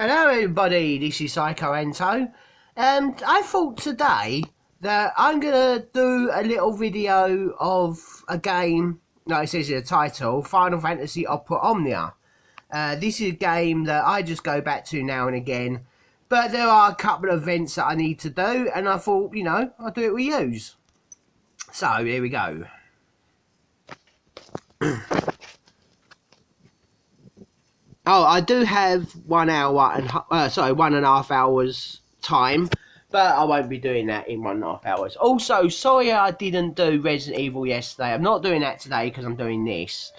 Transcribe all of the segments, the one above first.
Hello everybody, this is Phycoanto. I thought today that I'm going to do a little video of a game, like it says in the title, Final Fantasy Opera Omnia. This is a game that I just go back to now and again, but there are a couple of events that I need to do, and I thought, you know, I'll do it with yous. So, here we go. Oh, I do have 1 hour and 1.5 hours time, but I won't be doing that in 1.5 hours. Also, sorry I didn't do Resident Evil yesterday. I'm not doing that today because I'm doing this.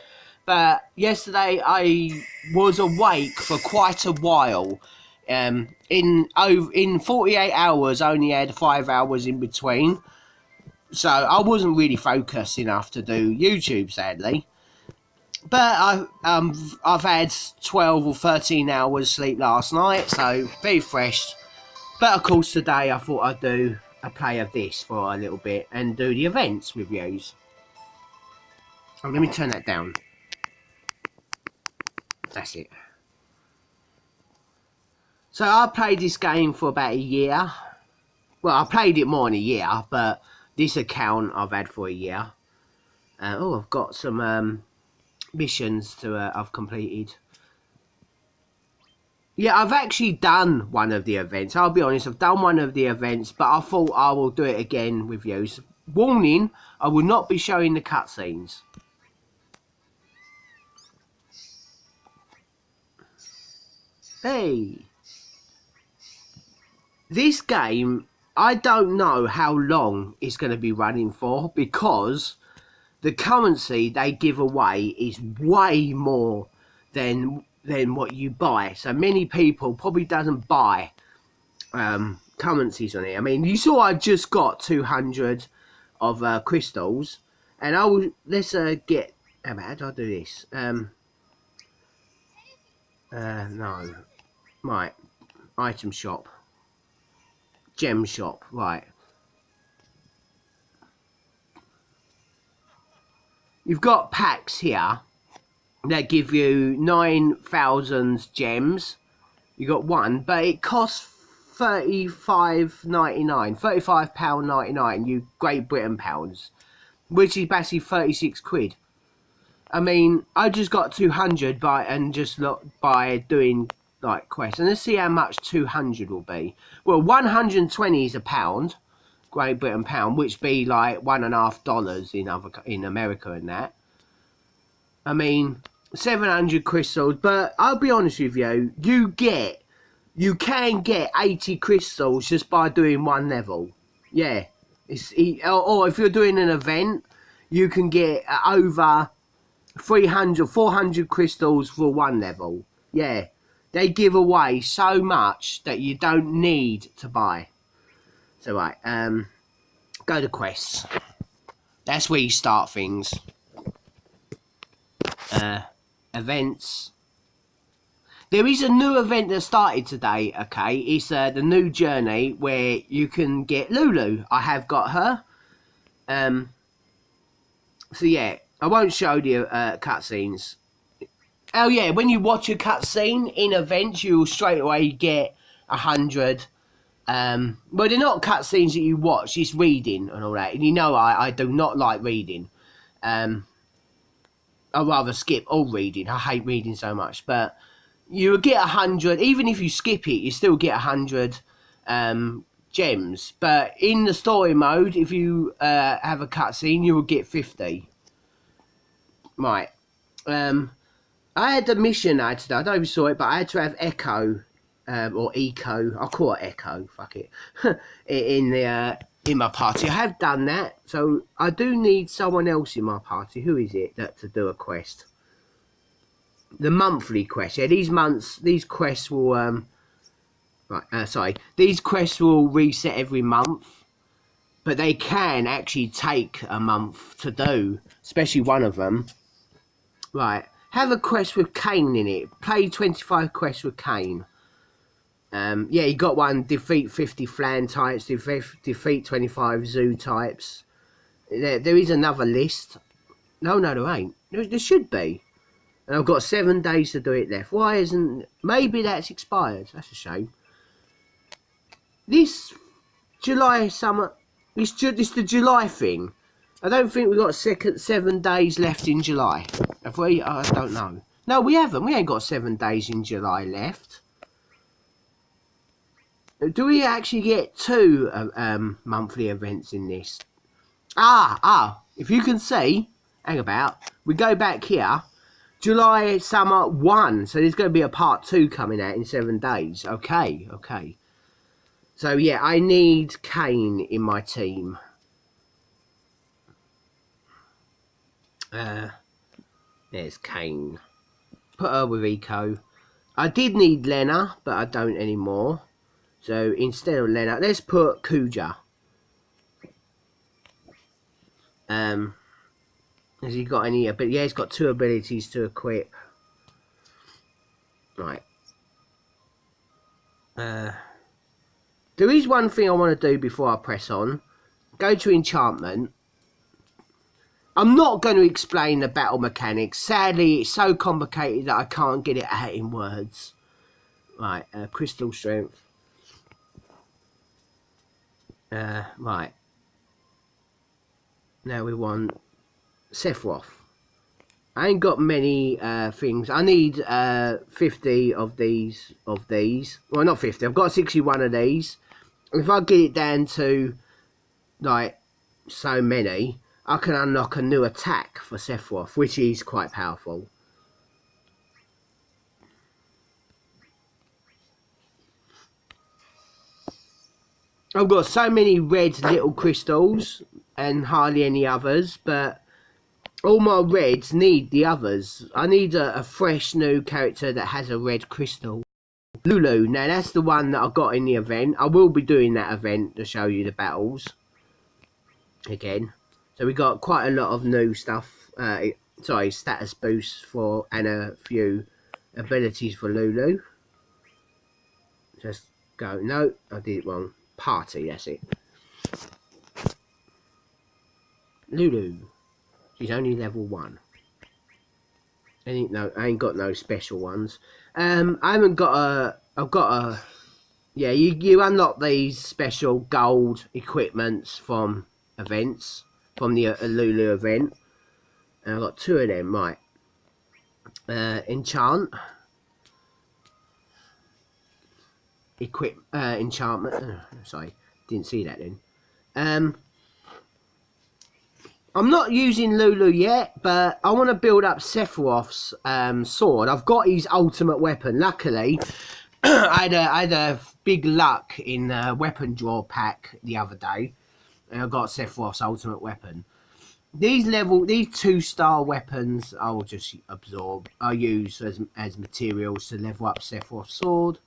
But yesterday I was awake for quite a while. In 48 hours, I only had 5 hours in between, so I wasn't really focused enough to do YouTube, sadly. But I've had 12 or 13 hours sleep last night, so very fresh. But of course today I thought I'd do a play of this for a little bit and do the events reviews. So let me turn that down. That's it. So I played this game for about a year. Well, I played it more than a year, but this account I've had for a year. I've got some missions to I've completed. Yeah, I've actually done one of the events. I'll be honest, I've done one of the events, but I thought I will do it again with you. So, warning, I will not be showing the cutscenes. Hey. This game, I don't know how long it's going to be running for, because the currency they give away is way more than what you buy. So many people probably doesn't buy currencies on it. I mean, you saw I just got 200 of crystals, and I will let's get. How do I do this? No, right. Item shop, gem shop, right. You've got packs here that give you 9,000 gems. You got one, but it costs £35.99, £35.99, you Great Britain pounds, which is basically 36 quid. I mean, I just got 200 by doing like quests, and let's see how much 200 will be. Well, 120 is a pound. Great Britain pound, which be like $1.50 in America and that. I mean, 700 crystals, but I'll be honest with you, you can get 80 crystals just by doing one level. Yeah, or if you're doing an event, you can get over 400 crystals for one level. Yeah, they give away so much that you don't need to buy. So right, go to quests. That's where you start things. Events. There is a new event that started today, okay? It's the new journey where you can get Lulu. I have got her. So yeah, I won't show the cutscenes. Oh yeah, when you watch a cutscene in events, you'll straight away get 100. Well, they're not cutscenes that you watch, it's reading and all that. And you know I do not like reading. I'd rather skip all reading. I hate reading so much. But you get 100, even if you skip it, you still get 100 gems. But in the story mode, if you have a cutscene, you will get 50. Right. I had a mission I had today. I don't know if you saw it, but I had to have Echo. Or Eco, I'll call it Echo, fuck it, in my party. I have done that, so I do need someone else in my party. Who is it to do a quest? The monthly quest. Yeah, these quests will these quests will reset every month, but they can actually take a month to do, especially one of them. Right, have a quest with Kane in it. Play 25 quests with Kane. Yeah, you got one. Defeat 50 Flan types. Defeat 25 Zoo types. There is another list. No, there ain't. There should be. And I've got 7 days to do it left. Why isn't... Maybe that's expired. That's a shame. This July summer... It's the July thing. I don't think we've got 7 days left in July. Have we? I don't know. No, we haven't. We ain't got 7 days in July left. Do we actually get 2 monthly events in this? If you can see, hang about, we go back here, July summer 1, so there's going to be a part 2 coming out in 7 days. Okay. So yeah, I need Kane in my team. There's Kane. Put her with Eco. I did need Lena, but I don't anymore. So instead of Lena, let's put Kuja. Has he got any? But yeah, he's got 2 abilities to equip. Right. There is one thing I want to do before I press on. Go to enchantment. I'm not going to explain the battle mechanics. Sadly, it's so complicated that I can't get it out in words. Right, crystal strength. Right. Now we want Sephiroth. I ain't got many things. I need 50 of these. Well, not 50. I've got 61 of these. If I get it down to like so many, I can unlock a new attack for Sephiroth, which is quite powerful. I've got so many red little crystals and hardly any others, but all my reds need the others. I need a fresh new character that has a red crystal. Lulu, now that's the one that I got in the event. I will be doing that event to show you the battles again. So we got quite a lot of new stuff. Sorry, status boosts for and a few abilities for Lulu. Just go. No, I did it wrong. Party, that's it. Lulu. She's only level 1. I ain't got no special ones. I haven't got a... I've got a... Yeah, you unlock these special gold equipments from events. From the Lulu event. And I've got 2 of them, right. Enchant. Equip... enchantment. Sorry, didn't see that then. I'm not using Lulu yet, but I want to build up Sephiroth's sword. I've got his ultimate weapon. Luckily, I had a big luck in the weapon draw pack the other day, and I got Sephiroth's ultimate weapon. These 2-star weapons I'll just absorb. I'll use as materials to level up Sephiroth's sword.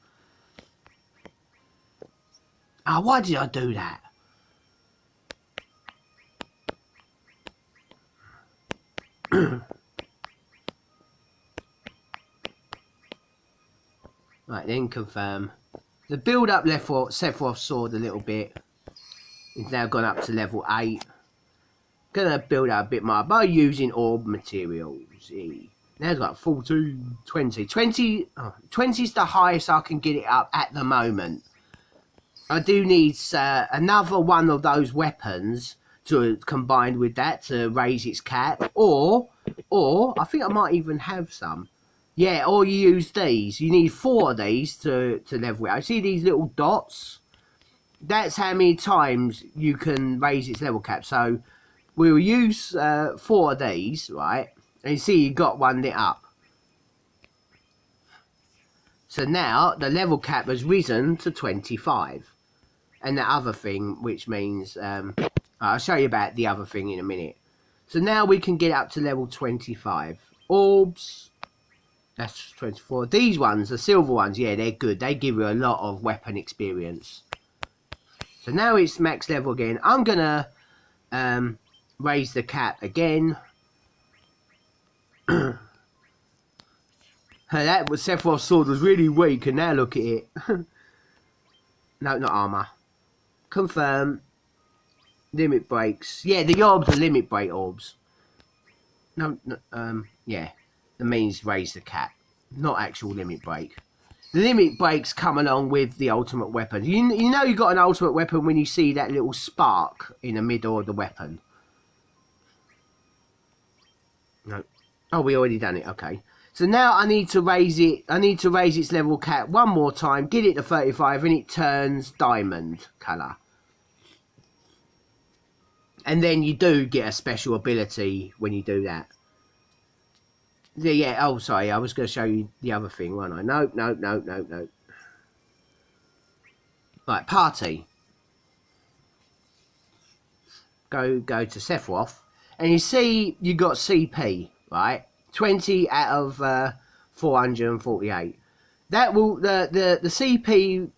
Why did I do that? Right, then confirm. The build up left for Sephiroth's sword a little bit. It's now gone up to level 8. Gonna build up a bit more by using orb materials. Now it's got 14, 20. 20 is the highest I can get it up at the moment. I do need another one of those weapons to combine with that to raise its cap, or I think I might even have some. Yeah, or you use these. You need 4 of these to level it. I see these little dots. That's how many times you can raise its level cap. So we'll use 4 of these, right? And you see you got one lit up. So now the level cap has risen to 25. And the other thing, which means I'll show you about the other thing in a minute. So now we can get up to level 25. Orbs, that's 24. These ones, the silver ones, yeah, they're good. They give you a lot of weapon experience. So now it's max level again. I'm gonna raise the cap again. That was Sephiroth's sword was really weak, and now look at it. No, not armor. Confirm. Limit breaks. Yeah, the orbs are limit break orbs. No, yeah. the means raise the cap, not actual limit break. The limit breaks come along with the ultimate weapon. You know you got an ultimate weapon when you see that little spark in the middle of the weapon. No. Oh, we already done it. Okay. So now I need to raise it. I need to raise its level cap one more time. Get it to 35 and it turns diamond colour. And then you do get a special ability when you do that. Yeah, oh, sorry, I was going to show you the other thing, wasn't I? No. Right, party. Go to Sephiroth. And you see you got CP, right? 20 out of 448. That will, the CP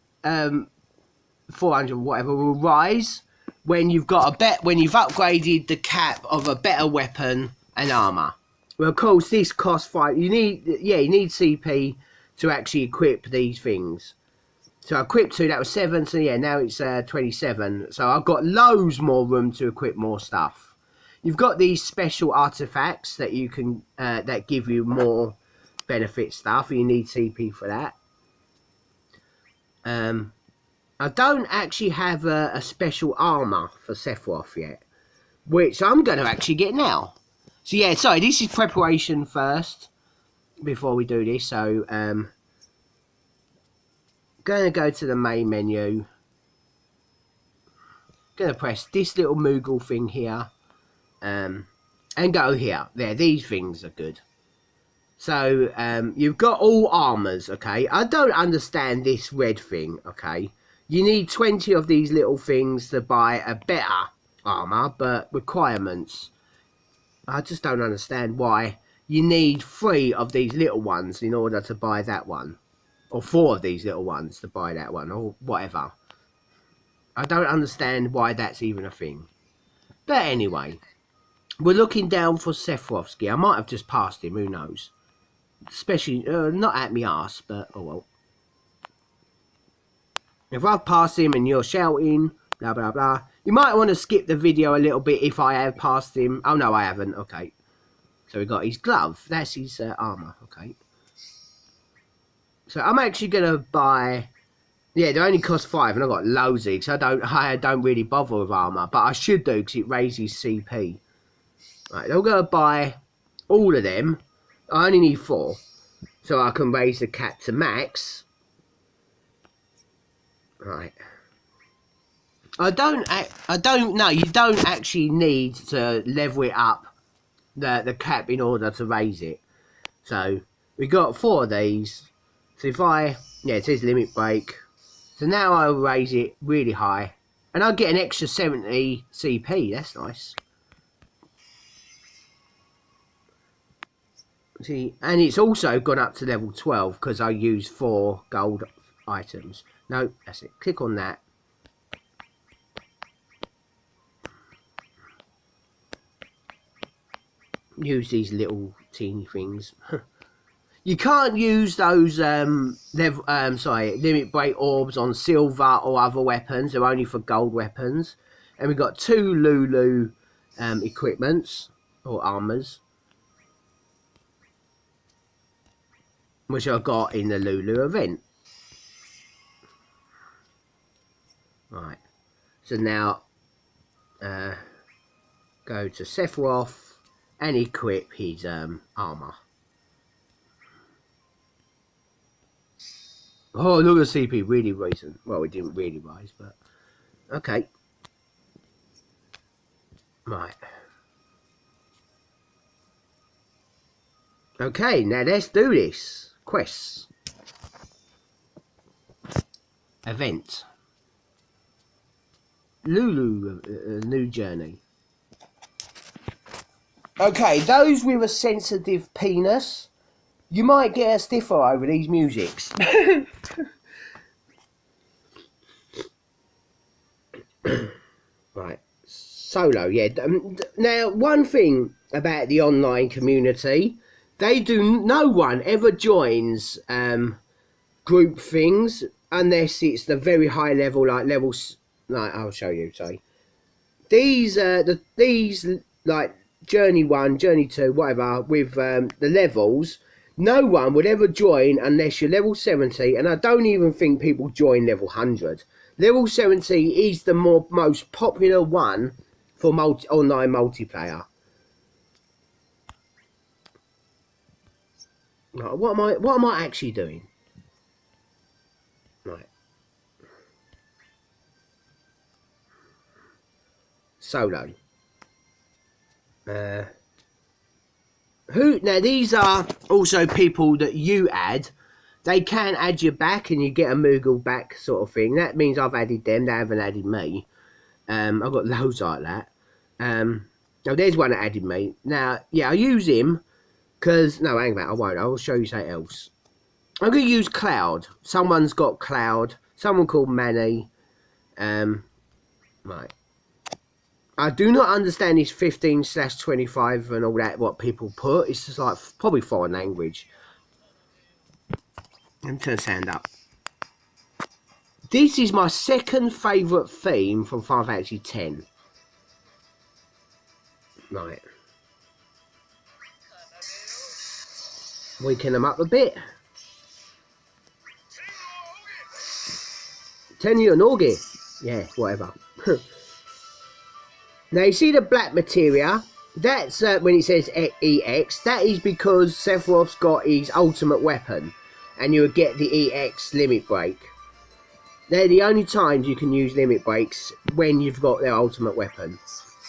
400 whatever will rise when you've got when you've upgraded the cap of a better weapon and armor. Well, of course, this costs 5. You need CP to actually equip these things. So I equipped 2. That was 7. So yeah, now it's 27. So I've got loads more room to equip more stuff. You've got these special artifacts that you can that give you more benefit stuff. You need CP for that. I don't actually have a special armor for Sephiroth yet, which I'm going to actually get now. So yeah, sorry, this is preparation first before we do this. So going to go to the main menu. Going to press this little Moogle thing here, and go here. There, these things are good. So you've got all armors. Okay, I don't understand this red thing. Okay, you need 20 of these little things to buy a better armor, but requirements. I just don't understand why you need 3 of these little ones in order to buy that one. Or 4 of these little ones to buy that one. Or whatever. I don't understand why that's even a thing. But anyway. We're looking down for Sephiroth's gear. I might have just passed him. Who knows. Especially, not at me arse. But, oh well. If I've passed him and you're shouting, blah, blah, blah. You might want to skip the video a little bit if I have passed him. Oh, no, I haven't. Okay. So we got his glove. That's his armour. Okay. So I'm actually going to buy... Yeah, they only cost 5 and I've got loads of these. So I don't really bother with armour. But I should do because it raises CP. Right, I'm going to buy all of them. I only need 4. So I can raise the cap to max. Right. I don't know. You don't actually need to level it up, the cap, in order to raise it. So we got 4 of these. So if it says limit break. So now I'll raise it really high, and I'll get an extra 70 CP. That's nice. See, and it's also gone up to level 12 because I used 4 gold items. No, that's it. Click on that. Use these little teeny things. You can't use those limit break orbs on silver or other weapons. They're only for gold weapons. And we've got 2 Lulu equipments or armors, which I got in the Lulu event. Right. So now go to Sephiroth and equip his armor. Oh, look at CP really rising. Well, it didn't really rise, but okay. Right. Okay, now let's do this. Quests. Event. Lulu, new journey. Okay, those with a sensitive penis, you might get a stiffer over these musics. Right, solo, yeah. Now, one thing about the online community, no one ever joins group things unless it's the very high level, like levels. Like, I'll show you. Sorry, these like Journey 1, Journey 2, whatever, with the levels, no one would ever join unless you're level 70, and I don't even think people join level 100. Level 70 is the most popular one for online multiplayer. Right, what am I actually doing? Right. Solo. Now these are also people that you add. They can add you back and you get a Moogle back sort of thing. That means I've added them, they haven't added me. I've got loads like that. Oh, there's one that added me. Now, yeah, I use him because, no, hang on, I won't. I will show you something else. I'm going to use Cloud. Someone's got Cloud. Someone called Manny. Right. I do not understand this 15/25 and all that, what people put. It's just like probably foreign language. Let me turn the sound up. This is my second favourite theme from Final Fantasy X. Right. Weaken them up a bit. Turn you an Augie. Yeah, whatever. Now you see the black materia. That's when it says EX. That is because Sephiroth's got his ultimate weapon, and you'll get the EX limit break. They're the only times you can use limit breaks, when you've got their ultimate weapon.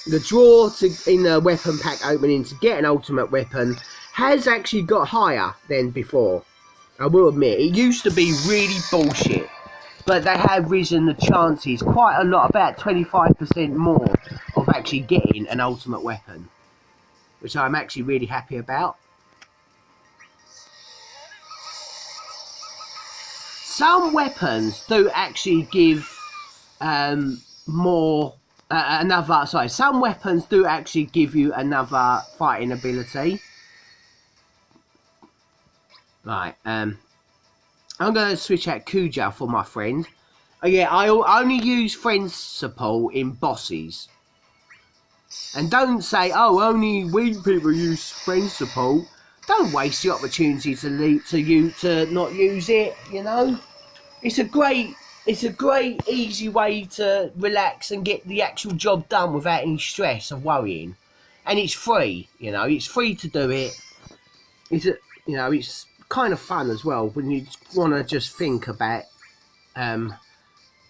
The draw in the weapon pack opening to get an ultimate weapon has actually got higher than before. I will admit, it used to be really bullshit, but they have risen the chances quite a lot, about 25% more of actually getting an ultimate weapon, which I'm actually really happy about. Some weapons do actually give some weapons do actually give you another fighting ability. Right, I'm going to switch out Kuja for my friend. Oh yeah, I only use friend support in bosses. And don't say, oh, only weak people use friend support. Don't waste the opportunity to not use it, you know? It's a great, easy way to relax and get the actual job done without any stress of worrying. And it's free, you know, it's free to do it. It's kind of fun as well when you want to just think about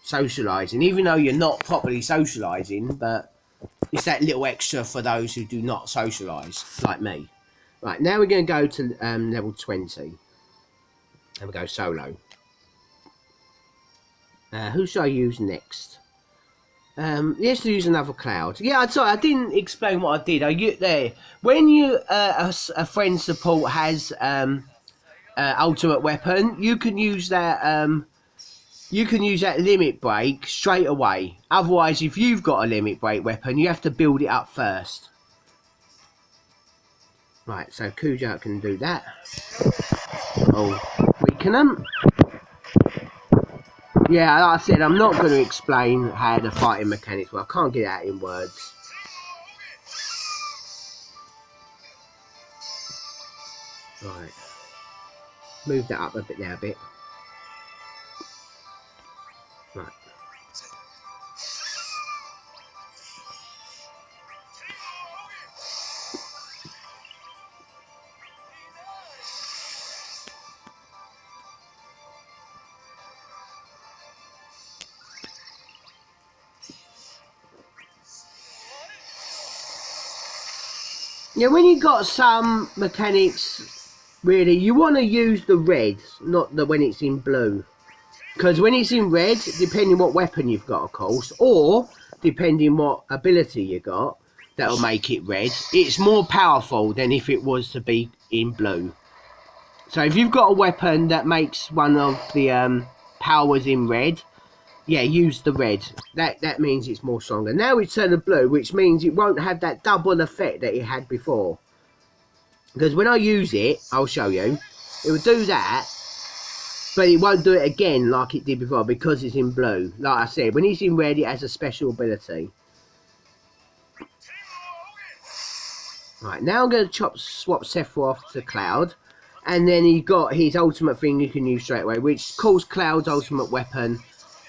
socialising, even though you're not properly socialising, but it's that little extra for those who do not socialise, like me. Right, now we're going to go to level 20. And we'll go solo. Who should I use next? Let's use another Cloud. Yeah, sorry, I didn't explain what I did. There, when you a friend support has ultimate weapon, you can use that. You can use that limit break straight away. Otherwise, if you've got a limit break weapon, you have to build it up first. Right, so Kuja can do that. Oh, weaken them. Yeah, like I said, I'm not going to explain how the fighting mechanics work. I can't get it out in words. Right. Move that up a bit there, a bit. Right. Yeah, when you got some mechanics, really, you want to use the red, not the when it's in blue. Because when it's in red, depending what weapon you've got, of course, or depending what ability you got, that'll make it red. It's more powerful than if it was to be in blue. So if you've got a weapon that makes one of the powers in red, yeah, use the red. That means it's more stronger. Now we turn to blue, which means it won't have that double effect that it had before. Because when I use it, I'll show you, it will do that, but it won't do it again like it did before because it's in blue. Like I said, when it's in red, it has a special ability. Right, now I'm going to swap Sephiroth to Cloud. And then he got his ultimate thing you can use straight away, which calls Cloud's ultimate weapon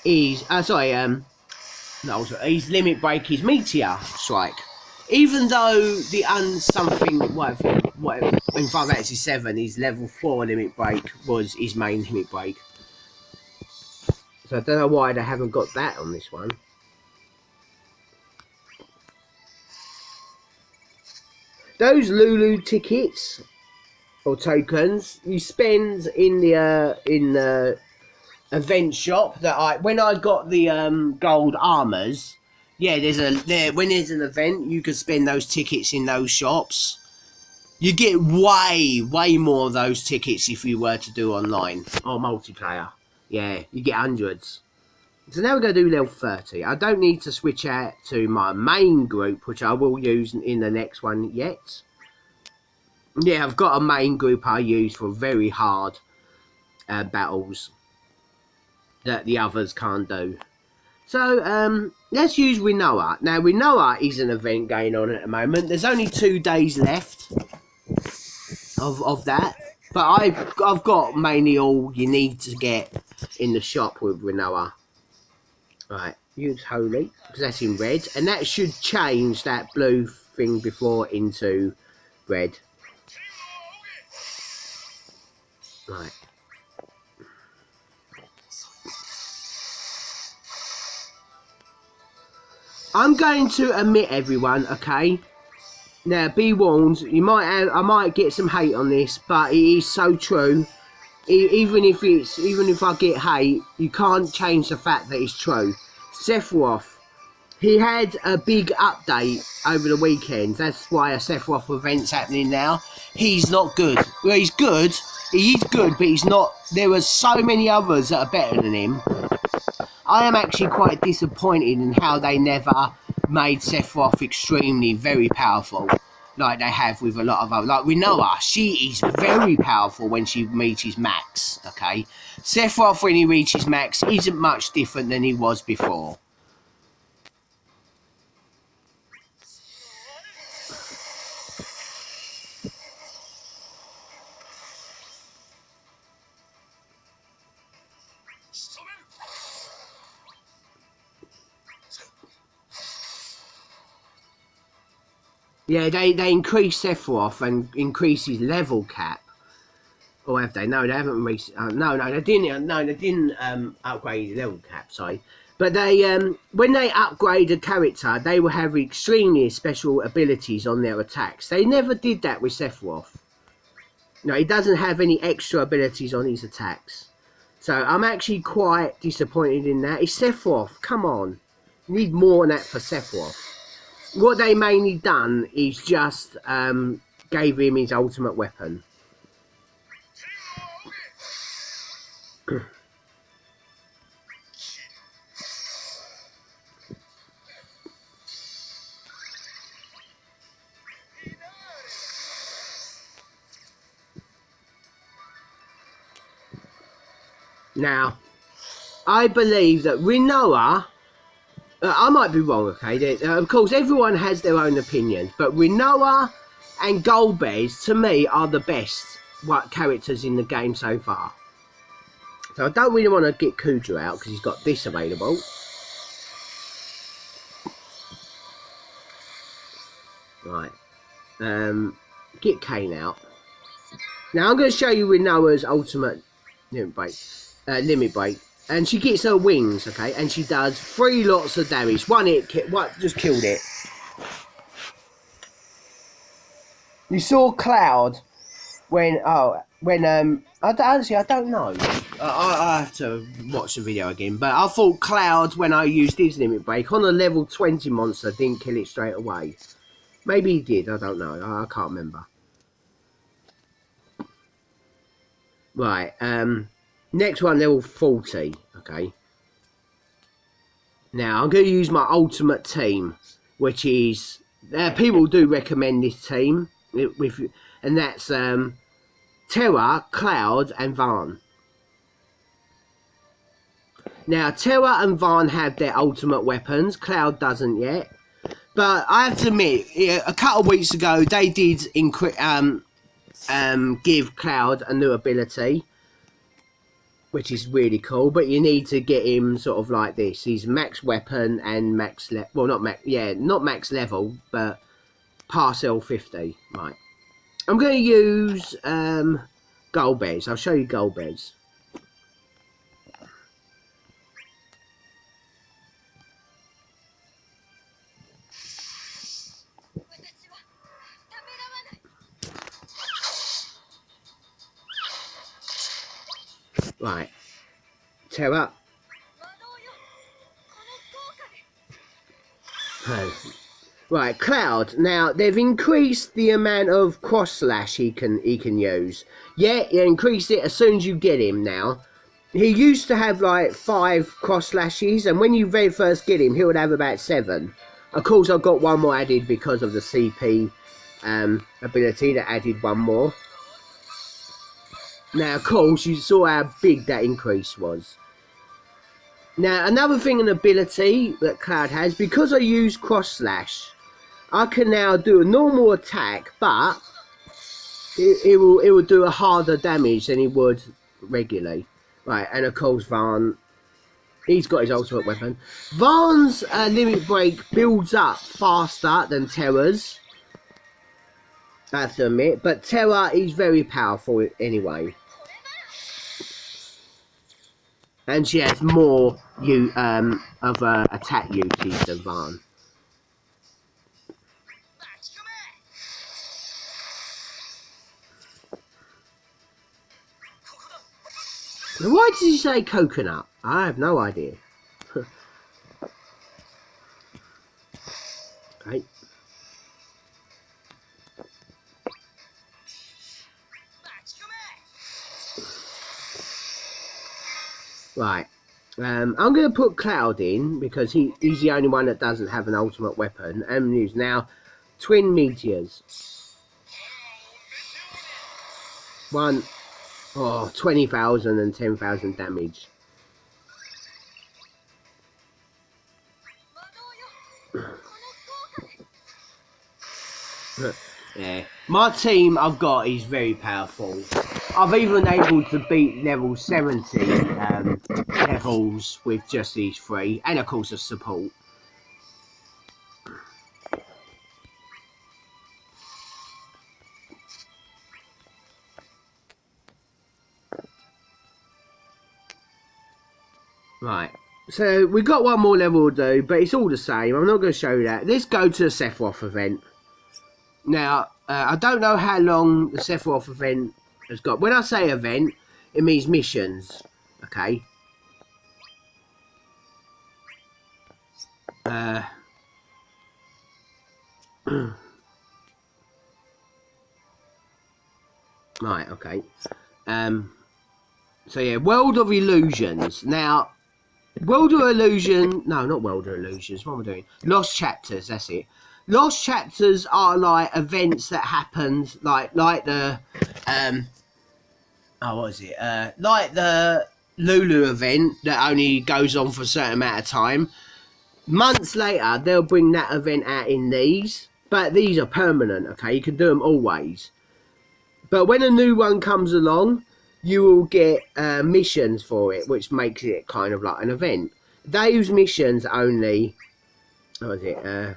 is... no, his limit break, his Meteor Strike. Even though the whatever, in Final Fantasy 7, his level 4 limit break was his main limit break. So I don't know why they haven't got that on this one. Those Lulu tickets or tokens you spend in the event shop that when I got the gold armors. Yeah, when there's an event, you can spend those tickets in those shops. You get way more of those tickets if you were to do online or multiplayer. Yeah, you get hundreds. So now we're going to do level 30. I don't need to switch out to my main group, which I will use in the next one yet. Yeah, I've got a main group I use for very hard battles that the others can't do. So, let's use Rinoa. Now, Rinoa is an event going on at the moment. There's only 2 days left of that. But I've got mainly all you need to get in the shop with Rinoa. Right, use Holy, because that's in red. And that should change that blue thing before into red. Right. I'm going to admit, everyone, okay? Now, be warned. I might get some hate on this, but it is so true. Even if I get hate, you can't change the fact that it's true. Sephiroth, he had a big update over the weekend. That's why a Sephiroth event's happening now. He's not good. Well, he's good. He is good, but he's not. There are so many others that are better than him. I am actually quite disappointed in how they never made Sephiroth extremely very powerful, like they have with a lot of others. Like Rinoa, she is very powerful when she reaches max, okay? Sephiroth, when he reaches max, isn't much different than he was before. Yeah, they increased Sephiroth and increased his level cap. Or have they? No, they haven't reached. No, they didn't. No, they didn't upgrade his level cap. Sorry, but they when they upgrade a character, they will have extremely special abilities on their attacks. They never did that with Sephiroth. No, he doesn't have any extra abilities on his attacks. So I'm actually quite disappointed in that. It's Sephiroth. Come on, you need more than that for Sephiroth. What they mainly done is just gave him his ultimate weapon. Now, I believe that Rinoa, I might be wrong, okay? Of course, everyone has their own opinions, but Rinoa and Golbez, to me, are the best characters in the game so far. So I don't really want to get Kudra out, because he's got this available. Right. Get Kane out. Now, I'm going to show you Rinoa's ultimate limit break. And she gets her wings, okay? And she does 3 lots of damage. One hit, just killed it. You saw Cloud when I don't know. I have to watch the video again. But I thought Cloud, when I used his limit break on a level 20 monster, didn't kill it straight away. Maybe he did. I don't know. I can't remember. Right. Next one, level 40, okay. Now, I'm going to use my ultimate team, which is... people do recommend this team, and that's Terra, Cloud, and Vaughn. Now, Terra and Vaughn have their ultimate weapons. Cloud doesn't yet. But I have to admit, a couple of weeks ago they did give Cloud a new ability, which is really cool. But you need to get him sort of like this. He's max weapon and max well, not max level, but pass L50. Right. I'm going to use gold beds. I'll show you gold beds. Right, Terra. Right, Cloud. Now they've increased the amount of cross slash he can use. Yeah, you increase it as soon as you get him. Now he used to have like 5 cross slashes, and when you very first get him, he would have about 7. Of course, I've got one more added because of the CP ability that added one more. Now, of course, you saw how big that increase was. Now, another thing, an ability that Cloud has, because I use cross slash, I can now do a normal attack, but it will do a harder damage than he would regularly. Right, and of course, Varn, he's got his ultimate weapon. Varn's limit break builds up faster than Terra's, I have to admit, but Terra is very powerful anyway. And she has more attack usage than Varn. Now, why did he say coconut? I have no idea. Okay. Right. I'm going to put Cloud in because he's the only one that doesn't have an ultimate weapon. And use now twin meteors. 20,000 and 10,000 damage. Yeah, my team I've got is very powerful. I've even able to beat level 70 levels with just these 3, and of course a support. Right, so we've got one more level to do, but it's all the same. I'm not going to show you that. Let's go to the Sephiroth event. Now, I don't know how long the Sephiroth event has got. When I say event, it means missions, okay? Right, okay. So yeah, World of Illusions. Now, World of Illusion... No, not World of Illusions. What am I doing? Lost Chapters, that's it. Lost Chapters are like events that happened, like the... what is it? Like the Lulu event that only goes on for a certain amount of time. Months later, they'll bring that event out in these. But these are permanent, okay? You can do them always. But when a new one comes along, you will get missions for it, which makes it kind of like an event. Those missions only, what is it?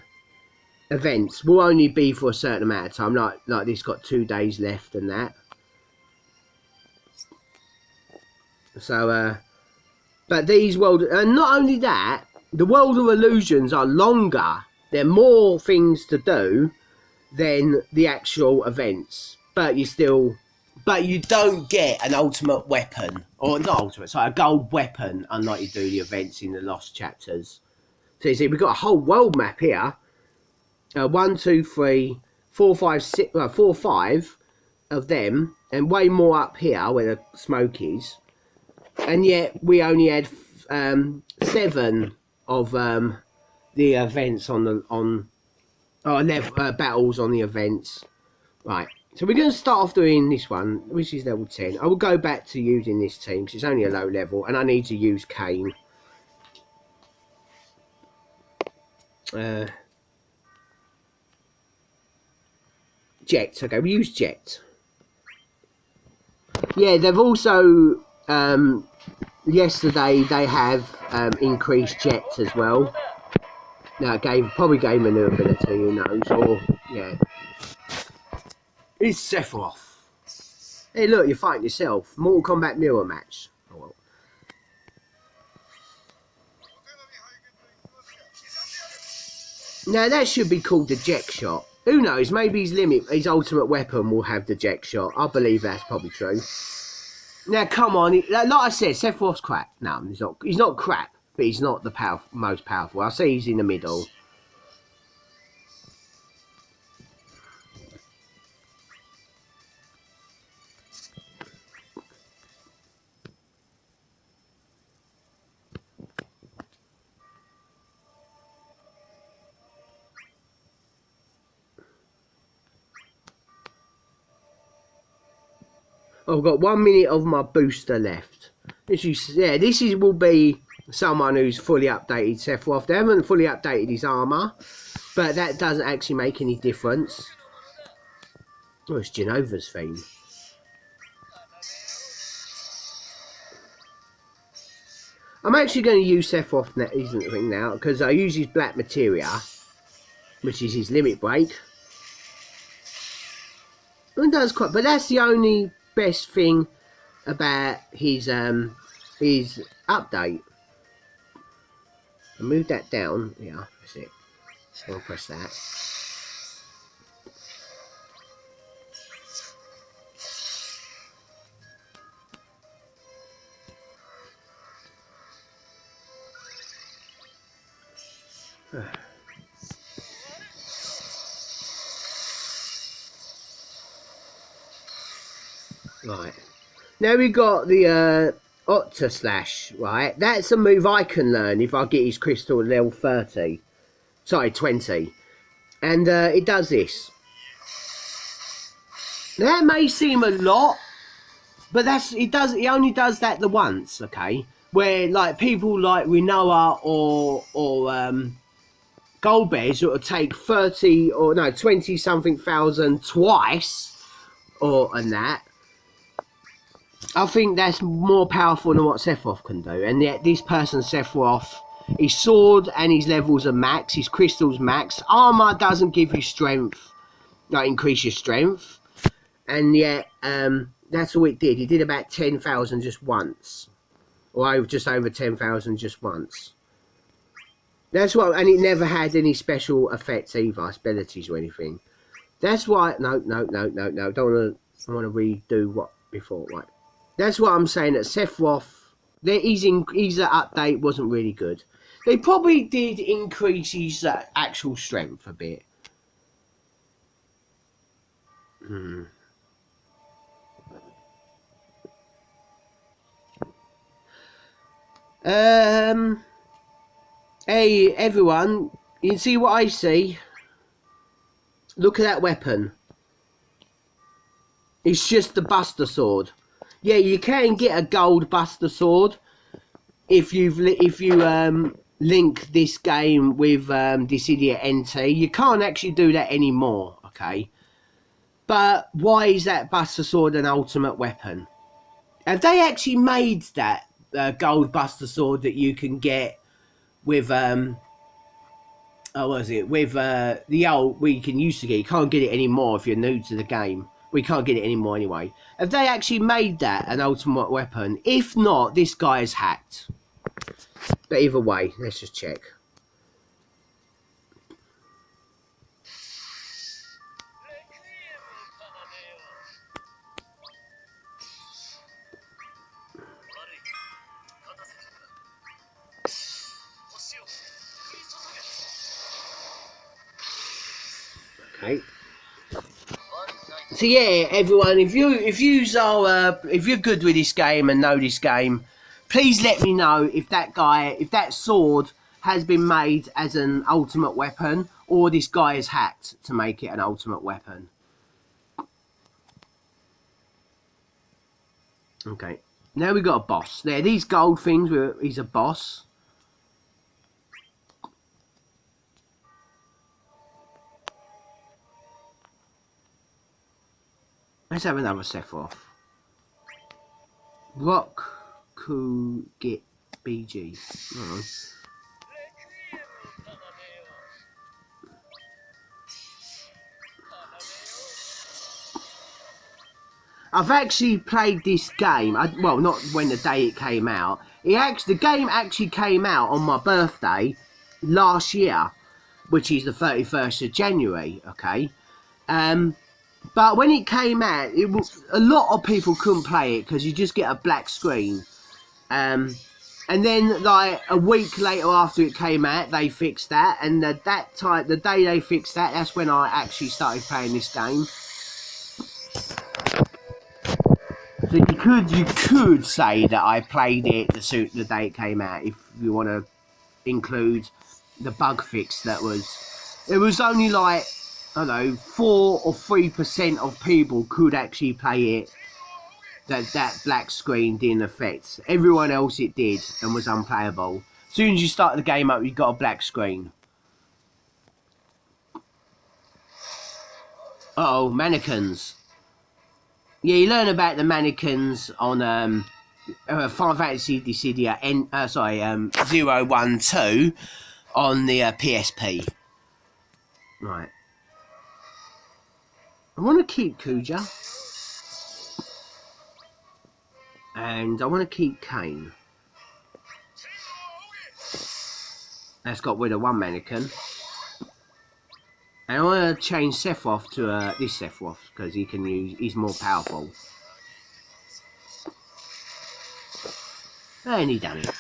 Events will only be for a certain amount of time. Like this got 2 days left and that. So, but these and not only that, the World of Illusions are longer. There are more things to do than the actual events. But you don't get an ultimate weapon, or not ultimate, sorry, a gold weapon, unlike you do the events in the Lost Chapters. So you see, we've got a whole world map here. 1, 2, 3, 4, 5, 6, 4, 5 of them, and way more up here where the smoke is. And yet we only had 7 of the events battles on the events. Right. So we're going to start off doing this one, which is level 10. I will go back to using this team because it's only a low level, and I need to use Kane. Jet. Okay, we use Jet. Yeah, they've also yesterday they have increased Jet as well. Now probably gave him a new ability, who knows? Or yeah, it's Sephiroth. Hey, look, you're fighting yourself. Mortal Kombat mirror match. Oh well. Now that should be called the Jet Shot. Who knows? Maybe his ultimate weapon will have the Jet Shot. I believe that's probably true. Now come on, like I said, Sephiroth's crap. No, he's not. He's not crap, but he's not the most powerful. I say he's in the middle. I've got 1 minute of my booster left. This will be someone who's fully updated Sephiroth. They haven't fully updated his armour, but that doesn't actually make any difference. Oh, it's Genova's theme. I'm actually going to use Sephiroth now because I use his black materia, which is his limit break. And does quite, but that's the only best thing about his update. I move that down. Yeah, that's it. I'll press that. Right. Now we got the Octa Slash, right? That's a move I can learn if I get his crystal at level 30. Sorry, 20. And it does this. That may seem a lot, but it only does that the once, okay? Where like people like Rinoa or Goldbears will take 20 something thousand twice and that. I think that's more powerful than what Sephiroth can do. And yet this person, Sephiroth, his sword and his levels are max, his crystals max. Armour doesn't give you strength, like increase your strength. And yet, that's all it did. He did about 10,000 just once. Or just over 10,000 just once. That's what, and it never had any special effects either, abilities or anything. That's why, no. Don't want to redo what before, right. That's what I'm saying, that Sephiroth, his update wasn't really good. They probably did increase his actual strength a bit. Hey, everyone, you see what I see? Look at that weapon. It's just the Buster Sword. Yeah, you can get a gold Buster Sword if you link this game with this idiot NT. You can't actually do that anymore, okay? But why is that Buster Sword an ultimate weapon? Have they actually made that gold Buster Sword that you can get with the old we can used to get? You can't get it anymore if you're new to the game. We can't get it anymore anyway. Have they actually made that an ultimate weapon? If not, this guy is hacked. But either way, let's just check. Okay. So yeah, everyone, if you're good with this game and know this game, please let me know if that sword has been made as an ultimate weapon, or this guy is hacked to make it an ultimate weapon. Okay, now we've got a boss. There, these gold things, he's a boss. Let's have another Sephiroth. Rock, Cool, Git, BG. I've actually played this game. Well, not when the day it came out. The game actually came out on my birthday last year, which is the 31st of January. Okay, but when it came out, a lot of people couldn't play it because you just get a black screen. And then, like a week later after it came out, they fixed that. And the day they fixed that, that's when I actually started playing this game. So you could say that I played it the day it came out, if you want to include the bug fix that was. It was only like, I don't know, 4 or 3% of people could actually play it. That black screen didn't affect. Everyone else it did and was unplayable. As soon as you start the game up, you got a black screen. Uh-oh, mannequins. Yeah, you learn about the mannequins on Final Fantasy Dissidia 012 on the PSP. Right. I want to keep Kuja. And I want to keep Kane. That's got rid of one mannequin. And I want to change Sephiroth to this Sephiroth because he's more powerful. And he done it.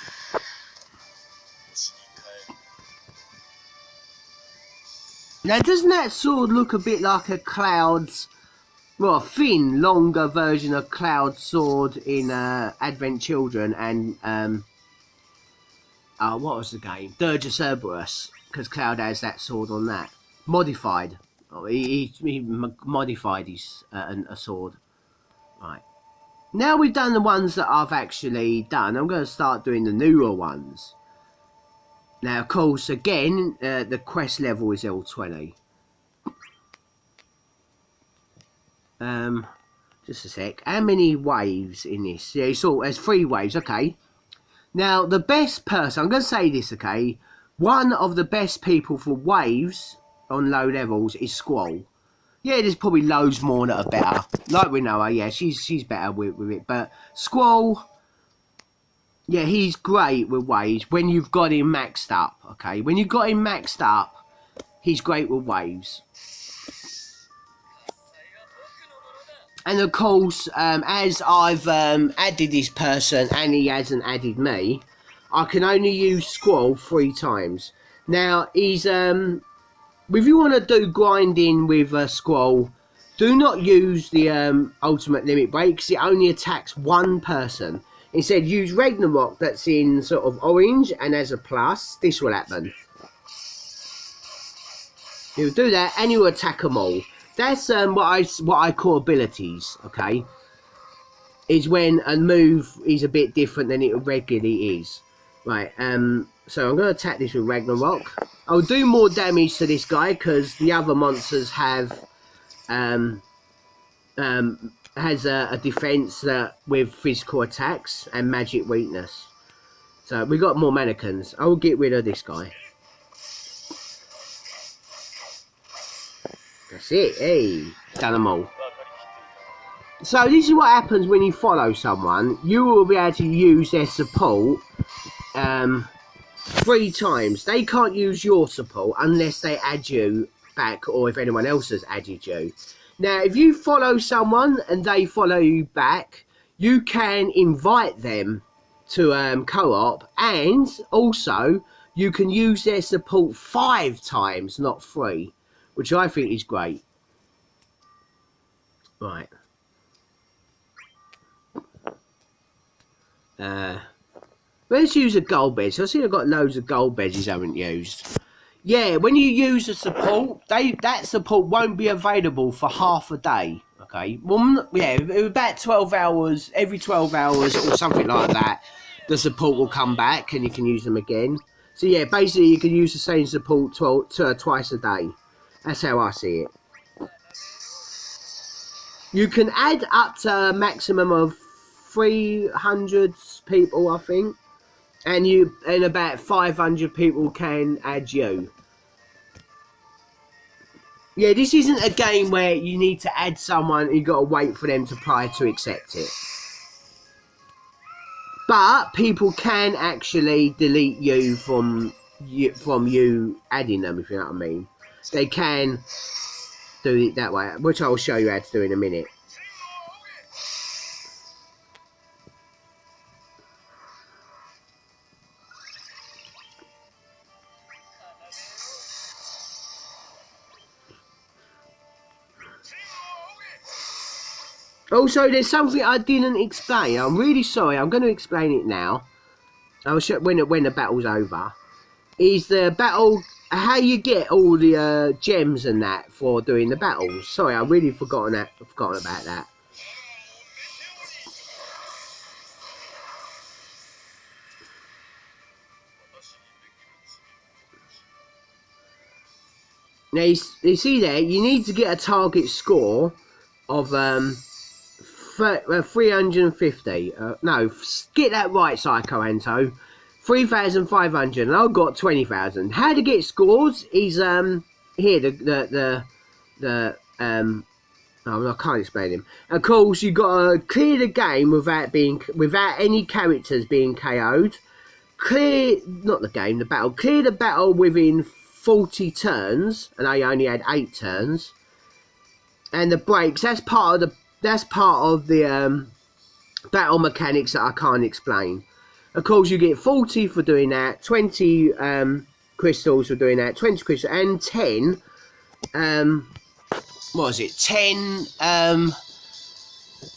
Now, doesn't that sword look a bit like a Cloud's, well, a thin, longer version of Cloud's sword in Advent Children and what was the game? Dirge of Cerberus, because Cloud has that sword on that. Modified. Oh, he modified his a sword. Right. Now we've done the ones that I've actually done, I'm going to start doing the newer ones. Now, of course, again, the quest level is L20. Just a sec. How many waves in this? Yeah, there's 3 waves, okay. Now, the best person, I'm going to say this, okay. One of the best people for waves on low levels is Squall. Yeah, there's probably loads more that are better. Like Rinoa, yeah, she's better with it. But Squall, yeah, he's great with waves when you've got him maxed up, okay? When you've got him maxed up, he's great with waves. And of course, as I've added this person and he hasn't added me, I can only use Squall 3 times. Now, he's if you want to do grinding with Squall, do not use the ultimate limit break because it only attacks one person. Instead, use Ragnarok that's in sort of orange and as a plus. This will happen. You'll do that and you attack them all. That's what I call abilities, okay? Is when a move is a bit different than it regularly is. Right, so I'm going to attack this with Ragnarok. I'll do more damage to this guy because the other monsters have has a defense with physical attacks and magic weakness. So we got more mannequins. I will get rid of this guy. That's it. Hey, done them all. So this is what happens when you follow someone. You will be able to use their support 3 times. They can't use your support unless they add you back or if anyone else has added you. Now, if you follow someone and they follow you back, you can invite them to co-op, and also you can use their support 5 times, not 3, which I think is great. Right. Let's use a gold bed. So I see I've got loads of gold beds I haven't used. Yeah, when you use a support, that support won't be available for half a day. Okay, well, yeah, about 12 hours, every 12 hours or something like that, the support will come back and you can use them again. So yeah, basically you can use the same support twice a day. That's how I see it. You can add up to a maximum of 300 people, I think, and about 500 people can add you. Yeah, this isn't a game where you need to add someone and you got to wait for them to apply to accept it. But people can actually delete you from you adding them, if you know what I mean. They can do it that way, which I'll show you how to do in a minute. Also, there's something I didn't explain. I'm really sorry. I'm going to explain it now. I'll show when the battle's over. Is the battle how you get all the gems and that for doing the battles? Sorry, I really forgotten about that. Now you see there, you need to get a target score of 350. No, get that right, Phycoanto. 3,500, and I've got 20,000. How to get scores is here I can't explain them. Of course, you got to clear the game without any characters being KO'd. Clear the battle. Clear the battle within 40 turns, and I only had 8 turns. And the breaks, that's part of the battle mechanics that I can't explain. Of course, you get 40 for doing that, 20 crystals for doing that, 20 crystals, and 10 what was it? 10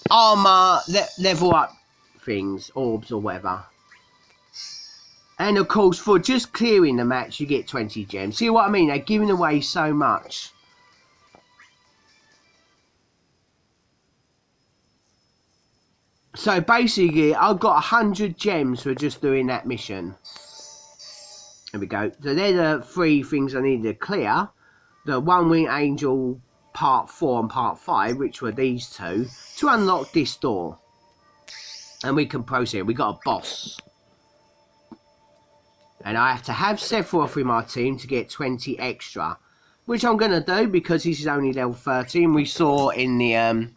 armor level up things, orbs or whatever. And of course, for just clearing the match, you get 20 gems. See what I mean? They're giving away so much. So basically, I've got 100 gems for just doing that mission. There we go. So they're the 3 things I needed to clear. The One Winged Angel Part 4 and Part 5, which were these 2, to unlock this door. And we can proceed. We got a boss. And I have to have Sephiroth in my team to get 20 extra. Which I'm going to do because this is only level 13. We saw in the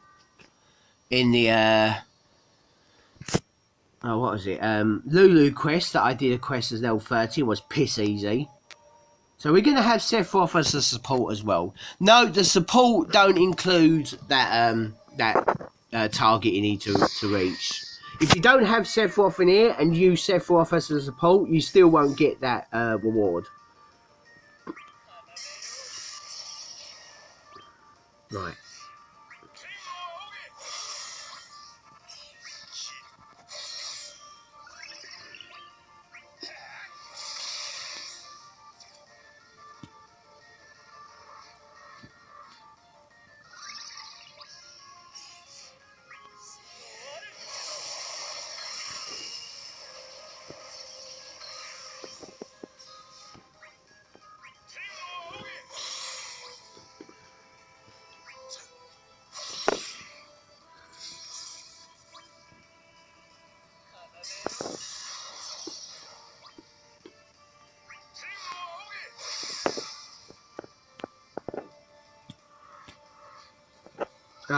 oh, what was it? Lulu quest that I did a quest as level 13 was piss easy. So we're going to have Sephiroth as a support as well. No, the support don't include that target you need to reach. If you don't have Sephiroth in here and use Sephiroth as a support, you still won't get that reward. Right.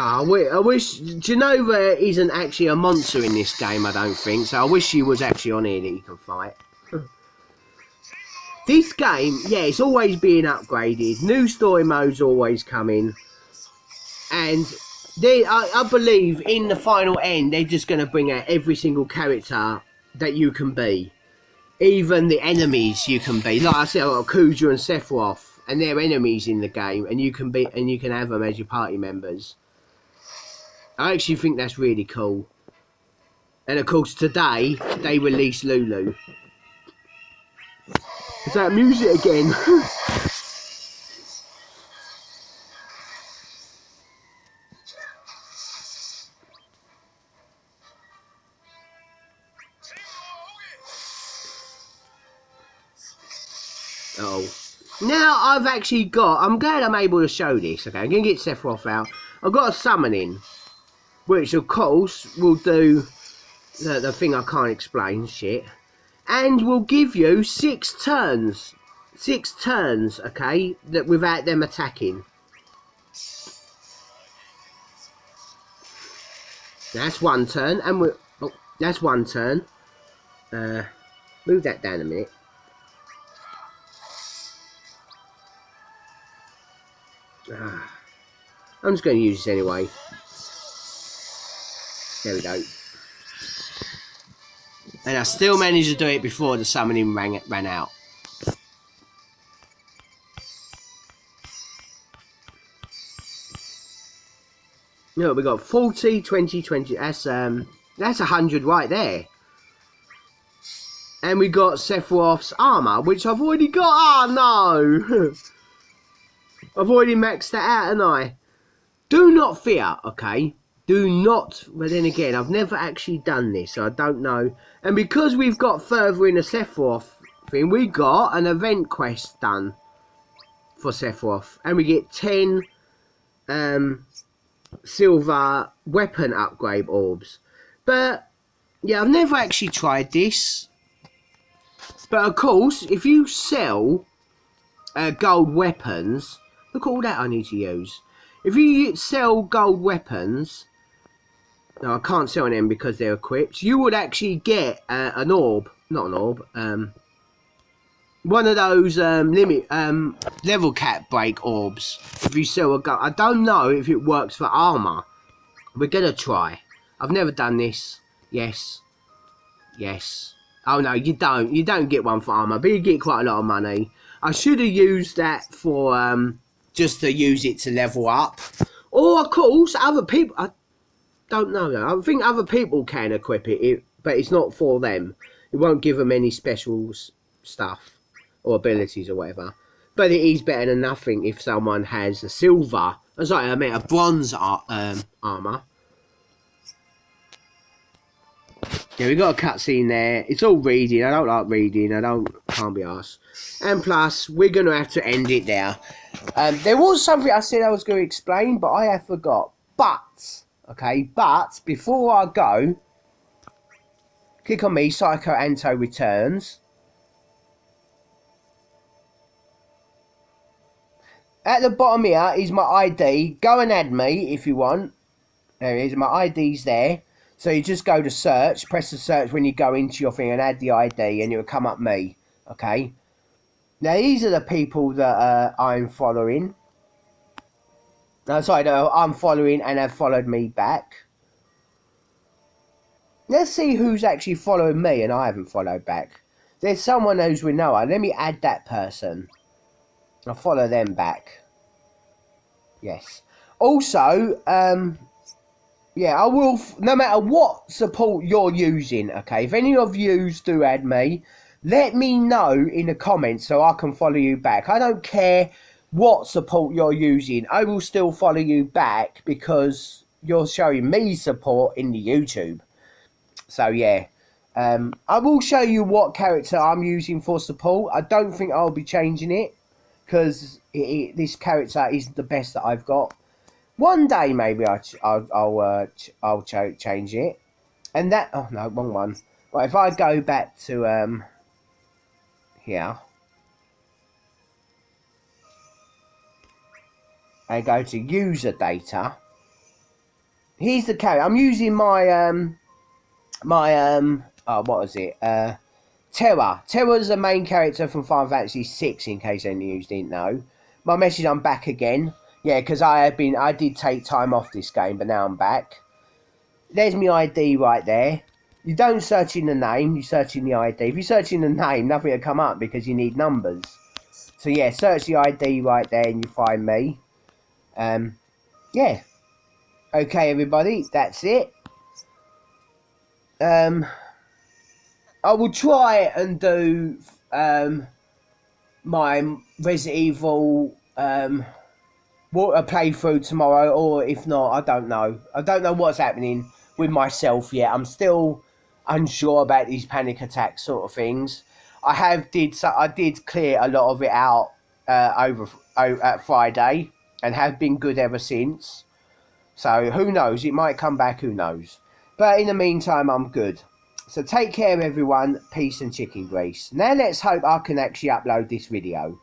I wish Genova isn't actually a monster in this game, I don't think, so I wish she was actually on here that you can fight. This game, yeah, it's always being upgraded, new story modes always coming, and I believe in the final end they're just going to bring out every single character that you can be. Even the enemies you can be. Like I said, I've got Kuja and Sephiroth, and they're enemies in the game, and you can have them as your party members. I actually think that's really cool. And of course today they released Lulu. Is that music again? Oh. Now I've actually got, I'm glad I'm able to show this. Okay, I'm going to get Sephiroth out. I've got a summoning. which of course will do the thing I can't explain shit, and will give you 6 turns. 6 turns, okay, that without them attacking. That's 1 turn, and we that's 1 turn. Move that down a minute. I'm just going to use this anyway. There we go. And I still managed to do it before the summoning ran out. Look, we got 40, 20, 20. That's 100 right there. And we got Sephiroth's armor, which I've already got. Oh no! I've already maxed that out, haven't I? Do not fear, okay? Do not. But then again, I've never actually done this, so I don't know. And because we've got further in the Sephiroth thing, we got an event quest done for Sephiroth, and we get 10 silver weapon upgrade orbs. But yeah, I've never actually tried this. But of course, if you sell gold weapons, look at all that I need to use. If you sell gold weapons, no, I can't sell them because they're equipped. You would actually get an orb, not an orb, one of those level cap break orbs. If you sell a gold, I don't know if it works for armor. We're gonna try. I've never done this. Yes, yes. Oh no, you don't. You don't get one for armor, but you get quite a lot of money. I should have used that for just to use it to level up. Or of course, other people. I don't know though. I think other people can equip it, but it's not for them. It won't give them any special stuff or abilities or whatever. But it is better than nothing if someone has a silver. Sorry, I meant a bronze armor. Yeah, we got a cutscene there. It's all reading. I don't like reading. Can't be arsed. And plus, we're going to have to end it there. There was something I said I was going to explain, but I have forgot. But, okay, but before I go, click on me, Phycoanto returns. At the bottom here is my ID. Go and add me if you want. There it is. My ID's there. So you just go to search, press the search when you go into your thing and add the ID and it will come up me, okay? Now these are the people that I'm following. Sorry, no, I'm following and have followed me back. Let's see who's actually following me and I haven't followed back. There's someone who's with Noah. Let me add that person. I'll follow them back. Yes. Also, yeah, I will, no matter what support you're using, okay? If any of yous do add me, let me know in the comments so I can follow you back. I don't care what support you're using. I will still follow you back because you're showing me support in the YouTube. So, yeah. I will show you what character I'm using for support. I don't think I'll be changing it because this character is the best that I've got. One day maybe I'll change it, and that oh no, wrong one. Right, if I go back to here and go to user data, here's the character. I'm using my what was it? Terra. Terra's the main character from Final Fantasy VI. In case any of you didn't know. My message: I'm back again. Yeah, because I did take time off this game, but now I'm back. There's my ID right there. You don't search in the name, you search in the ID. If you search in the name, nothing will come up because you need numbers. So yeah, search the ID right there and you find me. Yeah. Okay, everybody, that's it. I will try and do my Resident Evil a playthrough tomorrow, or if not, I don't know. I don't know what's happening with myself yet. I'm still unsure about these panic attack sort of things. I did clear a lot of it out at Friday, and have been good ever since. So who knows? It might come back, who knows? But in the meantime, I'm good. So take care, everyone. Peace and chicken grease. Now let's hope I can actually upload this video.